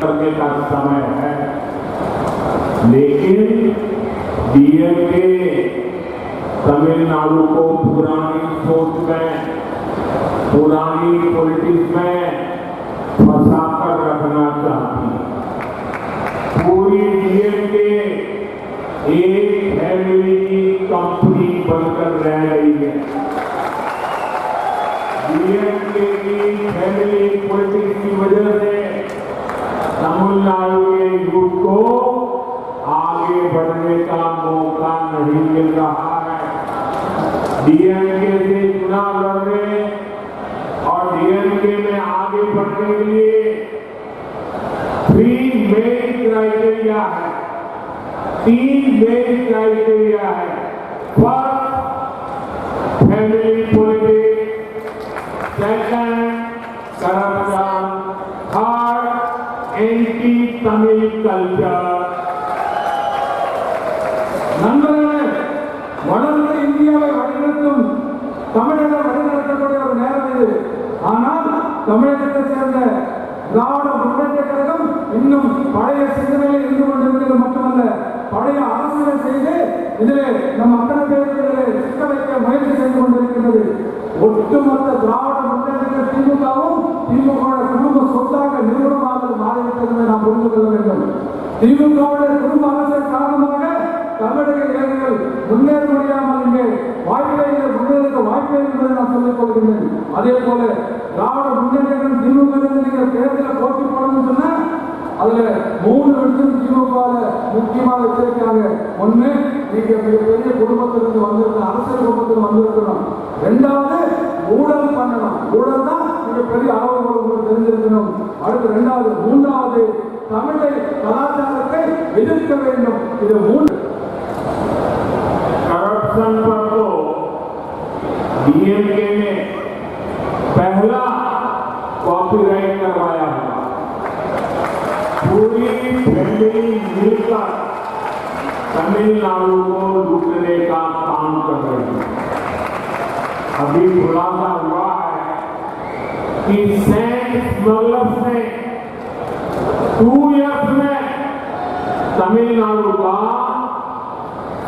करने का समय है, लेकिन डीएमके तमिलनाडु को पुरानी सोच में, पुरानी पॉलिटिक्स में फंसाकर रखना चाहती है। पूरी डीएमके एक फैमिली की कंपनी बनकर रह रही है। डीएमके की फैमिली पॉलिटिक्स की वजह से तमिलनाडु के यूथ को आगे बढ़ने का मौका नहीं मिल रहा है। डीएमके से चुनाव लड़ने और डीएमके में आगे बढ़ने के लिए 3 मेन क्राइटेरिया है, 3 मेन क्राइटेरिया है। First, family politics, second, corruption, third, anti Tamil culture. நண்பர்களே, வளர்ந்த இந்தியாவை வழிநடத்தும் தமிழகம் வழிநடத்தக்கூடிய ஒரு நேரம் இது. ஆனால் தமிழகத்தை சேர்ந்த திராவிட முன்னேற்ற கழகம் இன்னும் பழைய சிந்தனையில் இருந்து கொண்டிருக்கிறது மட்டுமல்ல, பழைய அரசியல் செய்து இதிலே நம் அத்தனை பேர்களிலே சிக்க வைக்க முயற்சி செய்து கொண்டிருக்கிறது. ஒட்டுமொத்த திராவிட முன்னேற்ற திமுகவும் திமுக குடும்ப சொத்தாக நிறுவனமாக மாறிவிட்டது நாம் புரிந்து கொள்ள வேண்டும். திமுகவுடைய குடும்ப அரசியல் காரணமாக தமிழக இளைஞர்கள் முன்னேற முடியாமல் இங்கே வாய்ப்பே முன்னேற்ற வாய்ப்பே என்பதை நான் சொல்லிக் கொள்கிறேன். அதே போல திராவிட முன்னேற்றம் திமுக நீங்கள் தேர்தலில் போட்டி போடணும்னு சொன்னா அதுல 3 விஷயம் திமுக முக்கியமாக வச்சிருக்காங்க. ஒண்ணு, நீங்க மிகப்பெரிய குடும்பத்திலிருந்து வந்திருக்க அரசியல் குடும்பத்தில் வந்திருக்கணும். 2வது, ஊழல் பண்ணணும். ஊழல் தான் மிகப்பெரிய அளவுகள் உங்களுக்கு தெரிஞ்சிருக்கணும். அடுத்து 2வது. 3வது, தமிழை கலாச்சாரத்தை எதிர்க்க வேண்டும். இது 3. करप्शन पर तो डीएमके ने पहला कॉपीराइट करवाया हुआ, पूरी फैमिली मिलकर तमिलनाडु को लूटने का काम कर रही है। अभी खुलासा हुआ है कि सैंड स्मगलर्स ने 2 इयर्स में तमिलनाडु का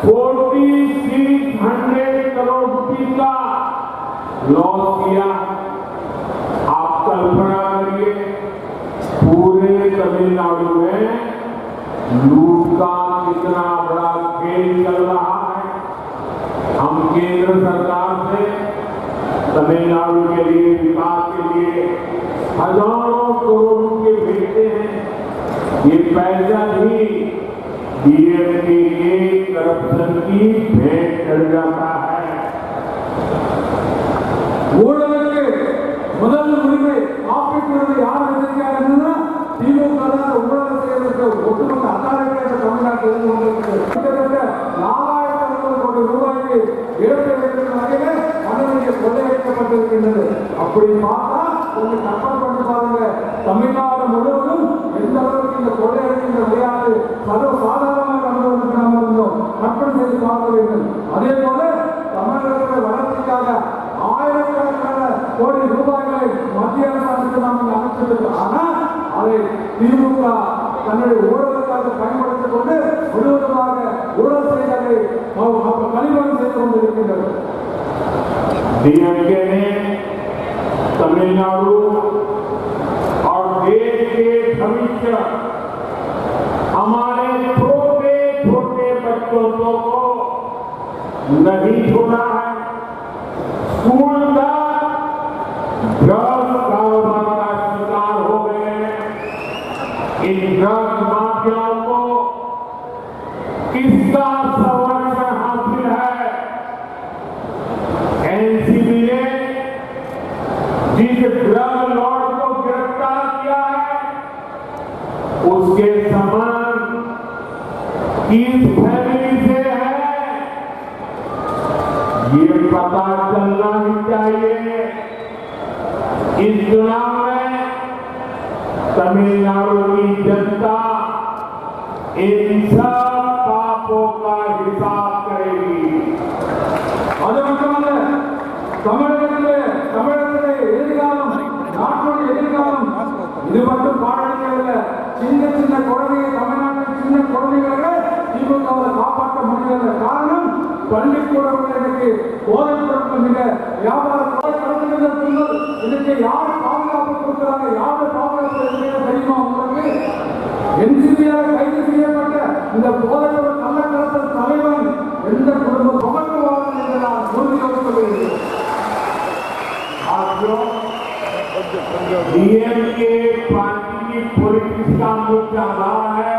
4600 करोड़ रुपए का लॉस किया। आप कल्पना करिए, पूरे तमिलनाडु में लूट का कितना बड़ा खेल चल रहा है। हम केंद्र सरकार से तमिलनाडु के लिए विकास के लिए हजारों करोड़ रुपए भेजते हैं। ये पैसा भी डीएमके के करप्शन की भेंट चढ़ जाता है। ஊழலுக்கு முதல் உரிமை காப்பீட்டு யார் வச்சிருக்காங்கன்னா திமுக தான். ஊழல் செய்வதற்கு ஒட்டுமொத்த அத்தாரிட்டியாக தமிழ்நாட்டில் இருந்து கொண்டிருக்கிறது. கிட்டத்தட்ட 4000 கோடி ரூபாய்க்கு இழப்பு வைக்கிற வகையில பணம் கொள்ளையடிக்கப்பட்டிருக்கின்றது. அப்படி பார்த்தா கொஞ்சம் கற்பனை பண்ணி பாருங்க, தமிழ்நாடு முழுவதும் எந்த அளவுக்கு இந்த கொள்ளையடிக்கின்ற விளையாட்டு சர்வ சாதாரணமாக நடந்து நாம் இருந்தோம். கற்பனை செய்து பார்க்க வேண்டும். அதே போல தமிழகத்தின் வளர்ச்சிக்காக ஆயிரக்கணக்கான கோடி ரூபாய்களை மத்திய அரசாங்கத்துக்கு நாம் அமைச்சிருக்கிறோம். ஆனால் அதை திமுக தன்னுடைய ஊழலுக்காக பயன்படுத்திக் கொண்டு முழுவதுமாக ஊழல் செய்ததை கழிவகம் செய்து கொண்டிருக்கின்றது. डीएमके ने तमिलनाडु और देश के भविष्य, हमारे छोटे छोटे बच्चों को नहीं छोड़ा है। स्कूल का ड्रग्स कारोबार का शिकार हो गए। इन ड्रग्स माफियाओं को किसका संरक्षण हासिल है? एनसीबी ने जिस ड्रग लॉर्ड को गिरफ्तार किया है, उसके संबंध किस फैमिली से है, ये पता चलना ही चाहिए। इस चुनाव में तमिलनाडु की जनता इन सब पापों का हिसाब करेगी। அது மட்டுமல்ல, தமிழகத்திலே எதிர்காலம், நாட்டுடைய எதிர்காலம் இது மட்டும் மட்டும் பாடலிக்கவில்லை, சின்ன சின்ன குழந்தைகள், தமிழ்நாட்டில் சின்ன குழந்தைகளை திமுகவை காப்பாற்ற முடியவில்லை. காரணம், பள்ளிக்கூடங்களுக்கு போதைப் பொருட்கள் மிக வியாபாரம் இன்னைக்கு யாரு பாதுகாப்பு கொடுக்கிறாங்க, யாரு பாதுகாப்பு தெரியுமா உங்களுக்கு? என்சிபியால் கைது செய்யப்பட்ட இந்த போதைப்பொருள் கள்ளக்கடத்தல் தலைவன் எந்த குடும்பம் சுமக்குவார்கள் என்று நான் உறுதியோடு சொல்கிறேன். डीएमके पार्टी की पॉलिटिक्स का मुख्य आधार है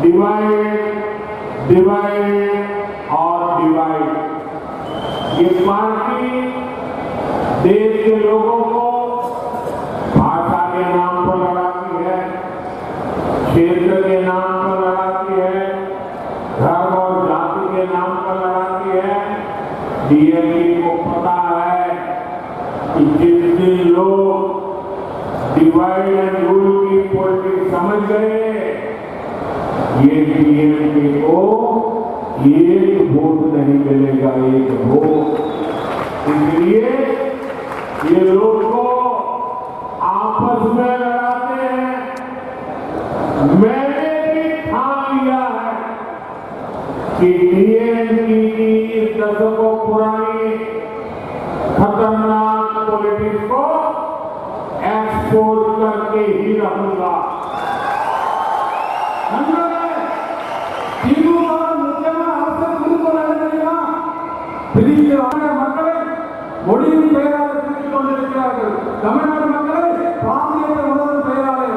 डिवाइड डिवाइड और डिवाइड। ये पार्टी देश के लोगों को भाषा के नाम पर लड़ाती है, क्षेत्र के नाम पर लड़ाती है, धर्म और जाति के नाम पर लड़ाती है। डीएमके को पता है कि जिस दिन लोग डिवाइड एंड रूल की पॉलिटिक्स समझ गए, ये डीएमके को एक वोट नहीं मिलेगा, एक वोट। इसलिए ये लोग को आपस में लड़ाते हैं। मैंने भी ठान लिया है कि डीएमके की इस दशकों पुरानी खतरनाक पॉलिटिक्स को एक्सपोज करके ही रहूंगा। திமுக முக்கியமான அரசியல் குறிக்கோள் என்ன தெரியுமா? பிரிக்கிறாங்க மக்களை மொழியின் பெயரால் பிரித்துக் கொண்டிருக்கிறார்கள். தமிழ்நாடு மக்களை பிராந்தியத்தை உணர்வின் பெயராலே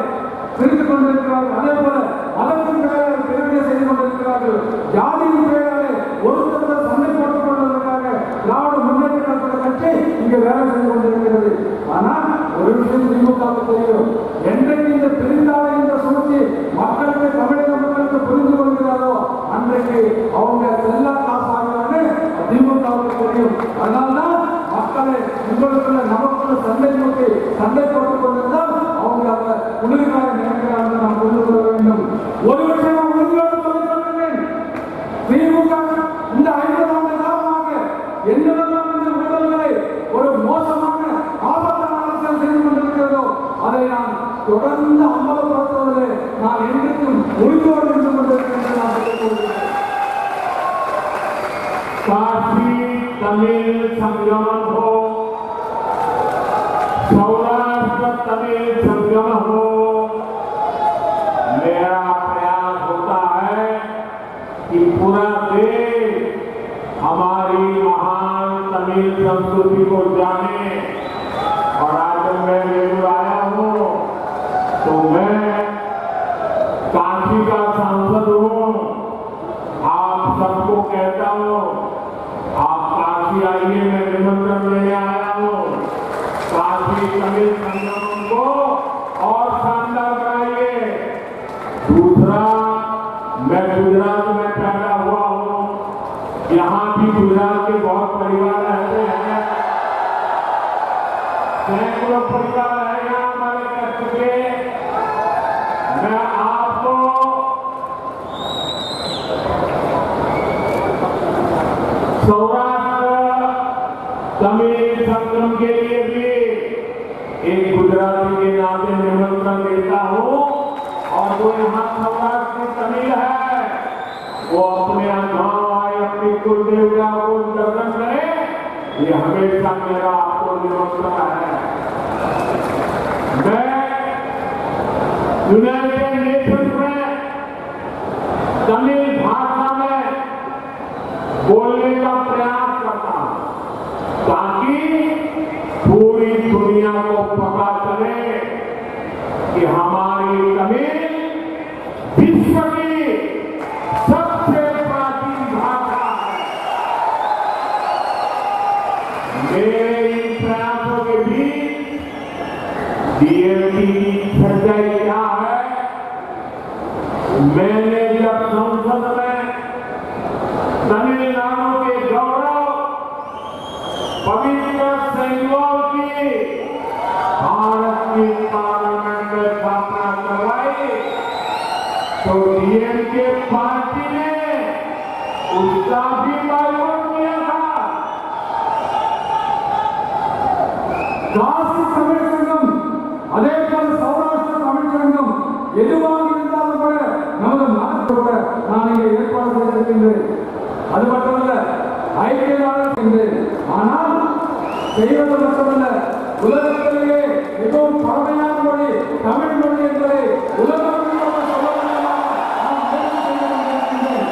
பிரித்துக் கொண்டிருக்கிறார்கள். அதே போல மதத்தின் பெயரால் பிரிவினை செய்து கொண்டிருக்கிறார்கள். ஜாதியின் பெயராலே ஒருத்தர் சண்டை போட்டுக் கொண்டிருக்கிறாங்க. திராவிட முன்னேற்ற கழக கட்சி இங்கு வேலை செய்து கொண்டிருக்கிறது. ஆனால் ஒரு விஷயம் திமுகவுக்கு தெரியும், என்றைக்கு இந்த பிரிந்தாலை இந்த சூழ்ச்சி மக்களுக்கு, தமிழக மக்களுக்கு புரிந்து கொள்கிறாரோ அன்றைக்கு அவங்க செல்லா காசாகிறான்னு திமுகவுக்கு தெரியும். அதனால்தான் மக்களை உங்களுக்குள்ள நமக்குள்ள சண்டை போட்டு சண்டை போட்டுக் கொண்டிருந்தால் அவங்க அந்த குளிர்கால நினைக்கிறார்கள். நாம் புரிந்து கொள்ள வேண்டும். ஒரு விஷயம் நான் உறுதியோடு சொல்லிக் கொள்கிறேன், திமுக இந்த 50 ஆண்டு காலமாக என்னவெல்லாம் இந்த ஊழல்களை ஒரு மோசமான ஆபத்தான அரசியல் செய்து கொண்டிருக்கிறதோ அதை நான் தொடர்ந்து அமலப்படுத்துவதில் நான் என்றைக்கும் உறுதியோடு இருந்து கொண்டிருக்கிறேன். நான் சொல்லிக் கொள்கிறேன். काशी तमिल संगम हो, सौराष्ट्र तमिल संगम हो, मेरा प्रयास होता है कि पूरा देश हमारी महान तमिल संस्कृति को जाने। और आज जब मैं वेलूर आया हूँ तो मैं काशी का सांसद हूँ, आप सबको कहता हूँ आप काशी आइए, मैं निमंत्रण लेने आया हूँ। काशी तमिल संगम को और शानदार बनाइए। दूसरा, मैं गुजरात में पैदा हुआ हूँ, यहाँ भी गुजरात के बहुत परिवार रहते हैं, सैकड़ों परिवार है यहाँ हमारे कच्छ के। मैं आपको सौराष्ट्र तमिल संगम के लिए भी एक गुजराती के नाते निमंत्रण देता हूँ। और जो यहाँ सौराष्ट्र की तमिल है वो अपने गांव आए, अपनी कुल देवता को दर्शन करे। ये हमेशा मेरा आपको निमंत्रण है। मैं यूनाइटेड नेशंस में तमिल भाषा में बोलने का प्रयास करता हूं ताकि पूरी दुनिया को पता चले कि हमारी तमिल विश्व की सबसे प्राचीन भाषा है। मेरे इन प्रयासों के बीच डीएमके की सच्चाई क्या है? मैंने जब संसद में तमिलनाडु के गौरव पवित्र सेंगोल की भारत की पार्लियामेंट में स्थापना करवाई तो डीएमके पार्टी ने उसका भी बाइकआउट किया था। காசி தமிழ் சங்கம், அதே போல சௌராஷ்டிர ஆனால் செய்வது மட்டுமல்ல, உலகத்திலேயே மிகவும் பழமையான மொழி தமிழ் மொழி என்பதை உலகம் முழுவதும் சொல்ல வேண்டுமா? நாம் முயற்சி செய்து கொண்டிருக்கின்றோம்.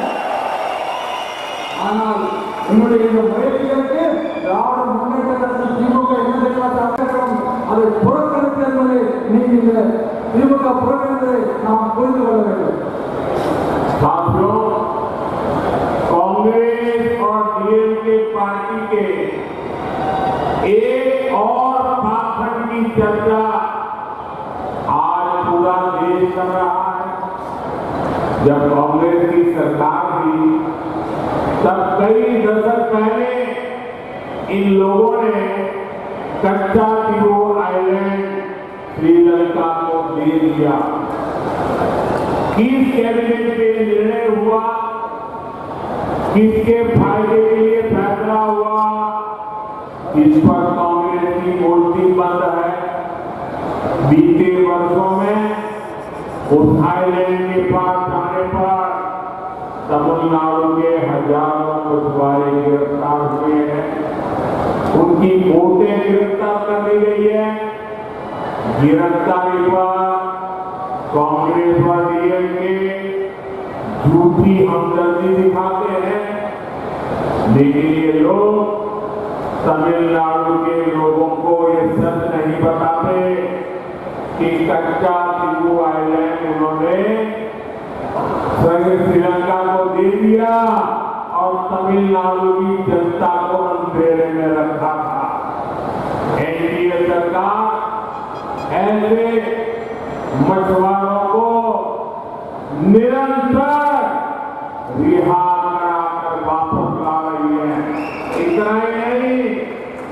ஆனால் என்னுடைய இந்த முயற்சிகளுக்கு திராவிட முன்னேற்ற கழகம் திமுக என்ன செய்யலாம், அதை புறக்கணிப்பு என்பதை நீங்க இந்த திமுக புறக்கணிப்பதை நாம் புரிந்து கொள்ள வேண்டும். साथियों, कांग्रेस और डीएमके पार्टी के एक और पाखंड की चर्चा आज पूरा देश कर रहा है। जब कांग्रेस की सरकार थी तब कई दशक पहले इन लोगों ने कच्चा दीवो आइलैंड श्रीलंका को दे दिया। किस कैबिनेट पे निर्णय हुआ, किसके फायदे के लिए फैसला हुआ, इस पर कांग्रेस की बोलती बंद है। बीते वर्षों में उस आइलैंड के पास जाने पर तमिलनाडु के हजारों मछुआरे गिरफ्तार हुए हैं, उनकी बोटें गिरफ्तार कर ली गई है। गिरफ्तारी पर कांग्रेस व डीएमके झूठी हमदर्दी दिखाते हैं, लेकिन ये लोग तमिलनाडु के लोगों को ये सच नहीं बताते कि कच्चा दीवो आइलैंड उन्होंने श्रीलंका को दे दिया और तमिलनाडु की जनता को अंधेरे में रखा था। एनडीए सरकार ऐसे मछुआरों को निरंतर रिहा कराकर वापस ला रही है। इतना ही नहीं,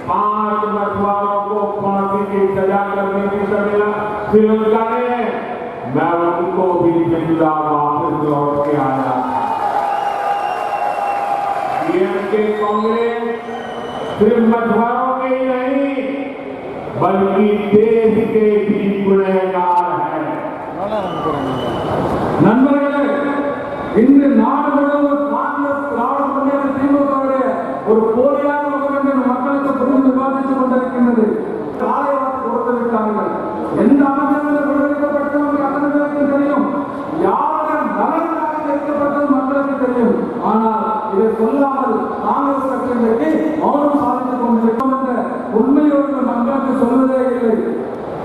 5 मछुआरों को फांसी की सजा करने की श्रीलंका ने, मैं उनको भी जिंदा वापस लौट के आया। डीएमके कांग्रेस सिर्फ मछुआरों के ही नहीं बल्कि देश के भी गुनहगार है। நண்பர்களே, இன்று நாடு முழுவதும் காங்கிரஸ் திராவிட முன்னேற்ற திமுகவுடைய ஒரு போலியான முகம் என்று மக்களுக்கு புரிந்து விவாதித்துக் கொண்டிருக்கின்றது. காலை வாக்கு கொடுத்து விட்டார்கள். எந்த அமைச்சர்கள் விடுவிக்கப்பட்டது அத்தனை பேருக்கு தெரியும். யாருடைய நலனுக்காக நிறுத்தப்பட்டது மக்களுக்கு தெரியும். ஆனால் இதை சொல்லாமல் காங்கிரஸ் கட்சி இன்றைக்கு மௌனம் சாதித்துக் கொண்டிருக்கும் என்ற உண்மையோடு மக்களுக்கு சொல்வதே இல்லை.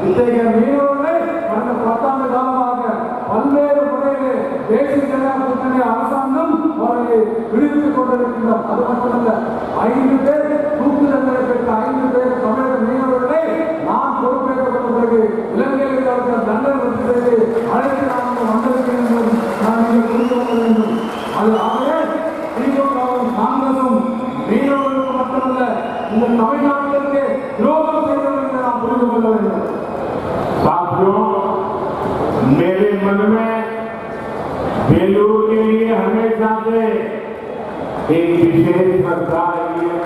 இத்தகைய மீனவர்களை கடந்த 10 ஆண்டு காலமாக பல்வேறு முறையிலே தேசிய ஜனநாயக கூட்டணி அரசாங்கம் அவர்களை விடுவித்துக் கொண்டிருக்கின்றோம். அது மட்டுமல்ல, 5 பேர் தூக்கு தண்டனை பெற்ற 5 பேர் தமிழக மீனவர்களை நாம் பொறுப்பேற்கப்பட்ட பிறகு இலங்கையில் அவர்கள் தண்டனை ரத்து செய்து அழைத்து நாம் வந்திருக்கிறோம் என்பது நான் இங்கே புரிந்து கொள்ள வேண்டும். அது ஆகவே திமுகவும் காங்கிரசும் மீனவர்களுக்கு மட்டுமல்ல இந்த தமிழ்நாட்டிற்கு துரோகம் செய்தது என்று நாம் புரிந்து கொள்ள வேண்டும். साथियों, मेरे मन में बेलूर के लिए हमेशा से एक विशेष श्रद्धा रही है।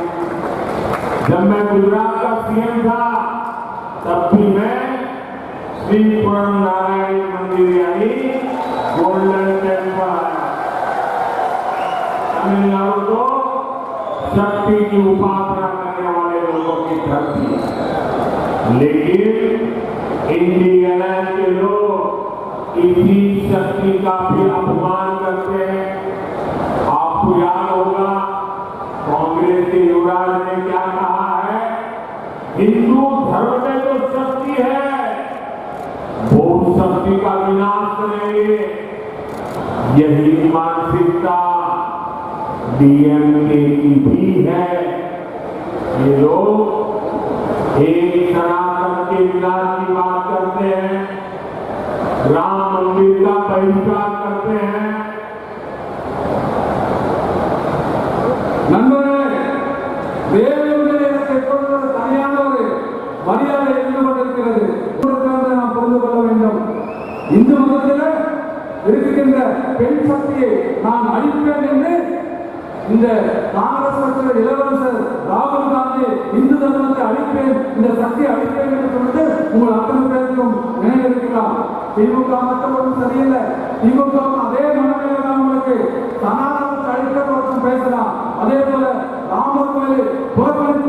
जब मैं गुजरात का सीएम था तब भी मैं श्री पूर्ण नारायण मंदिर यानी गोल्डन टेम्पल आया। तमिलनाडु को शक्ति की उपासना करने वाले लोगों की धरती, लेकिन इंडियन के लोग इसी शक्ति का भी अपमान करते हैं। आपको याद होगा कांग्रेस के युवराज ने क्या कहा है, हिंदू धर्म में जो शक्ति है वो शक्ति का विनाश करेंगे। यही मानसिकता डीएमके की भी है। ये लोग एक सनातन के विनाश की बात करते हैं, राम मंदिर का बहिष्कार करते हैं। நண்பர்களே, வேலூரில் எனக்கு எப்பொழுது தனியான ஒரு மரியாதை இருந்து கொண்டிருக்கிறது. நாம் புரிந்து கொள்ள வேண்டும். இந்து மதத்தில் இருக்கின்ற பெண் சக்தியை நான் அழிப்பேன் என்று இந்த காங்கிரஸ் கட்சியின் இளவரசர் ராகுல் காந்தி இந்து தர்மத்தை அழிப்பேன், இந்த சக்தியை அழிப்பேன் என்று சொல்லிட்டு உங்கள் அத்தனை பேருக்கும் நினைவிருக்கலாம். திமுக மட்டும் சரியில்லை, திமுக அதே மனநிலை தான் உங்களுக்கு. சனாதனத்தை அழிக்க பேசலாம். அதே போல ராமர் கோயில் புறக்கணிப்பு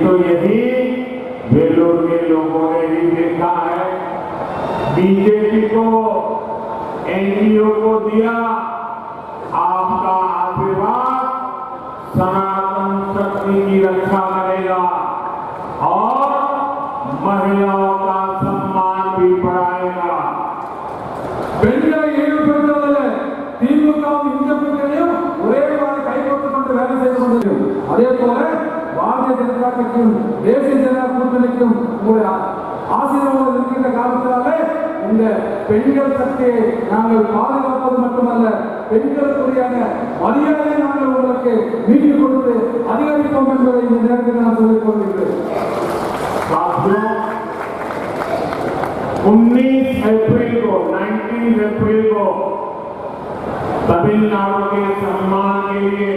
तो यही वेल्लोर के लोगों ने भी देखा है। बीजेपी को, एनडीओ को दिया आपका आशीर्वाद सनातन शक्ति की रक्षा करेगा और महिलाओं का सम्मान भी बढ़ाएगा। பெண்களை ஈடுபடுத்துவதில் திமுகவும் இந்துக்களையும் ஒரே மாதிரி கைகோர்த்துக் கொண்டு வேலை செய்து கொண்டிருக்கும். அதே போல பாரதிய ஜனதா கட்சியும் தேசிய ஜனதா கூட்டணிக்கும் உங்களுடைய ஆசீர்வாதம் இருக்கின்ற காரணத்தினாலே இந்த பெண்கள் சக்தியை நாங்கள் பாதுகாப்பது மட்டுமல்ல, பெண்களுக்குரியான மரியாதையை நாங்கள் உங்களுக்கு மீட்டுக் கொடுத்து அதிகரிப்போம் என்பதை இந்த நேரத்தில் நான் சொல்லிக் கொள்கிறேன். 19 अप्रैल को तमिलनाडु के सम्मान के लिए,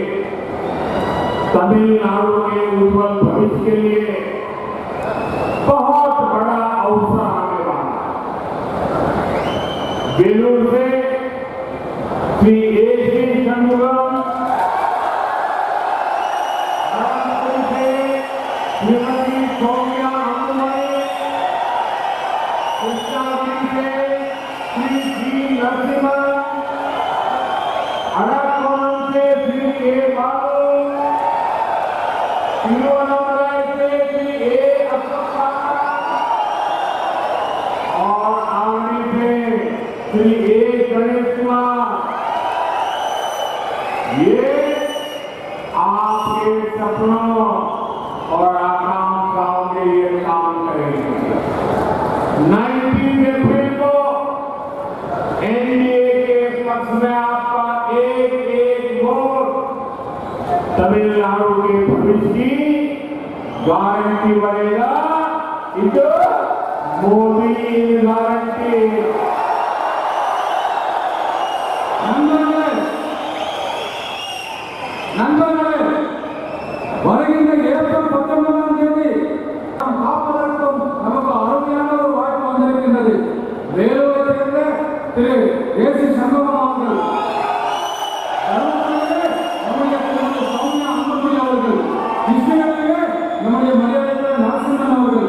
तमिलनाडु के उज्जवल भविष्य के लिए बहुत बड़ा अवसर आने वाला है। वेल्लोर से श्री एसी षणमुगम, नागपुर से श्रीमती सौम्या अंजुमणि, कृष्णागिरी से श्री जी नरसिम्हा, अड़ाकोण से श्री ए बाबू, तिरुवन्नमलाई से श्री ए अशोका और आवड़ी से श्री ए गणेश कुमार, ये आपके सपनों और आकांक्षाओं के लिए काम करेंगे। 19 अप्रैल को एनडीए के पक्ष में आपका एक एक वोट तमिलनाडु के भविष्य की गारंटी बनेगा। इधर मोदी गारंटी। நண்பர்களே, வருகின்ற ஏப்ரல் 19ஆம் தேதி நாம் காப்பதற்கும் நமக்கு அருமையான ஒரு வாய்ப்பு வந்திருக்கின்றது. வேலூரை சேர்ந்த திரு ஏசி சண்முகம் அவர்கள், தருமபுரியிலே நம்முடைய திருமதி சௌமியா அன்புமணி அவர்கள், கிருஷ்ணகிரியிலே நம்முடைய மரியாதைக்குரிய நரசிம்மன் அவர்கள்,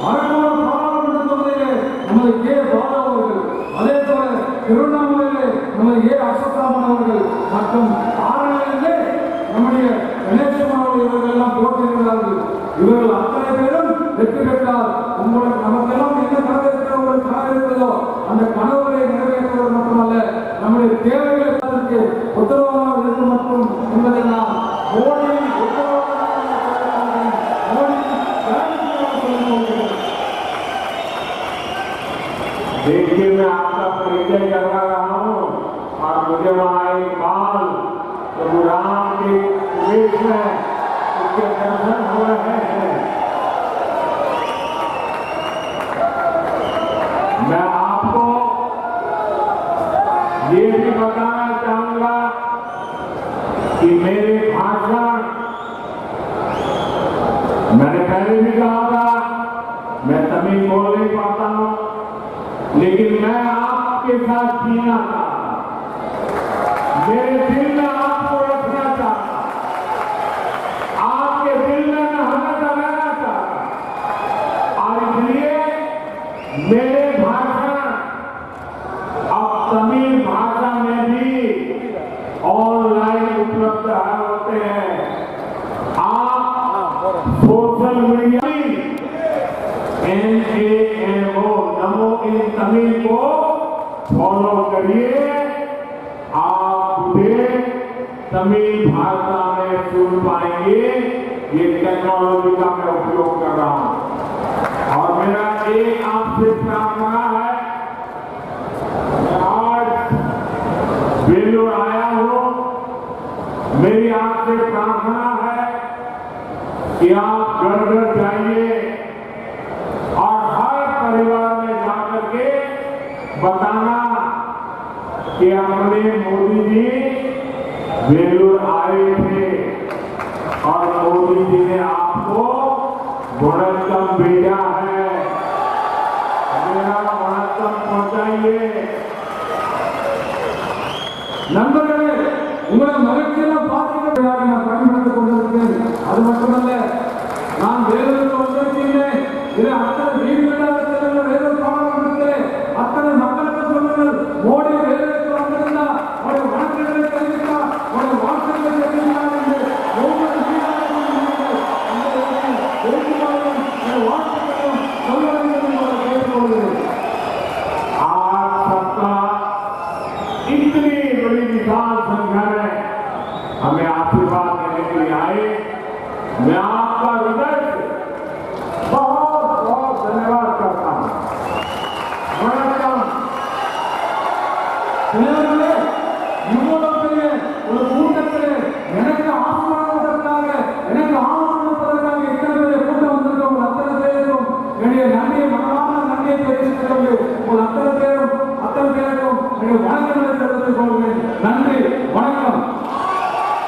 அரக்கோணம் பாராளுமன்ற தொகுதியிலே நமது கே பாலா அவர்கள், அதே போல திருவண்ணாமலையிலே நமது ஏ அசோக்ராமன் அவர்கள் மற்றும் ஆரணியிலே நம்முடைய கணேசமாவளி இவர்கள் எல்லாம் போட்டியிடுகிறார்கள். இவர்கள் அத்தனை பேரும் வெற்றி பெற்றால் உங்களுக்கு நமக்கெல்லாம் என்ன கனவு இருக்கிற ஒரு கனவு இருக்கிறதோ அந்த கனவுகளை நிறைவேற்றுவது மட்டுமல்ல, நம்முடைய தேவைகளை அதற்கு உத்தரவாதம் இருக்க மட்டும் என்பதை நாம் மோடியின் देखिए, मैं आपका परिचय करवा रहा हूँ और मुझे वहाँ एक बाल प्रभु राम के वेश में उसके दर्शन हो रहे हैं। मैं आपको ये भी बताना चाहूंगा कि मेरे भाषण, मैंने पहले भी कहा था, मैं तमिल बोल नहीं पाता हूँ, लेकिन मैं आपके साथ जीना चाहता, मेरे दिल में आपको रखना चाहता, आपके दिल में मैं हमेशा रहना चाहता। और इसलिए मेरे भाषण अब तमिल भाषा में भी ऑनलाइन उपलब्ध होते हैं। आप सोशल मीडिया NAMO नमो इन तमिल को फॉलो करिए। आप मुझे तमिल भाषा में सुन पाएंगे। ये टेक्नोलॉजी का मैं उपयोग कर रहा हूं और मेरा एक आपसे प्रार्थना है, मैं आज वेल्लोर आया हूं, मेरी आपसे प्रार्थना है कि आप घर घर जाइए और हर परिवार में जाकर के बताना कि अपने मोदी जी वेल्लोर आए थे और मोदी जी ने आपको वणक्कम भेजा है। मेरा वणक्कम पहुंचाइए। நண்பர்களே, உங்களை மகிழ்ச்சியெல்லாம் பார்த்து நான் பயன்படுத்திக் கொண்டிருக்கிறேன். அது மட்டுமல்ல, நான் வேலூருக்கு வந்திருக்கின்றேன். இது அத்தனை வீடுகளாக செல்லுங்க வேலூர் பாராளுமன்றத்திலே அத்தனை மக்களுக்கு சொல்லுங்கள். மோடி வேலூருக்கு வந்திருந்தா அவருடைய வணக்கங்களை தெரிவித்தார், அவருடைய வாழ்த்துக்களை தெரிவித்தார் என்று ஒவ்வொரு வீடாகவும் நீங்கள் வாழ்த்துக்களையும் சொல்ல வேண்டும் என்று கேட்டுக்கொள்கிறேன். आज सबका इतनी बड़ी विशाल संख्या में हमें आशीर्वाद देने के लिए आए, मैं आपका हृदय से बहुत बहुत धन्यवाद करता हूं। वणक्कम। இளைஞர்களே, இவ்வளவு பெரிய ஒரு கூட்டத்திலே எனக்கு ஆசீர்வாதத்திற்காக, எனக்கு ஆசீர்வாதத்திற்காக இத்தனை பெரிய கூட்டம் வந்திருக்க உங்கள் அத்தனை பேருக்கும் என்னுடைய நன்றியை, மனமான நன்றியை தெரிவித்துக் கொண்டு உங்கள் அத்தனை பேருக்கும் என்னுடைய வணக்கங்களை தெரிவித்துக் கொள்கிறேன். நன்றி, வணக்கம்.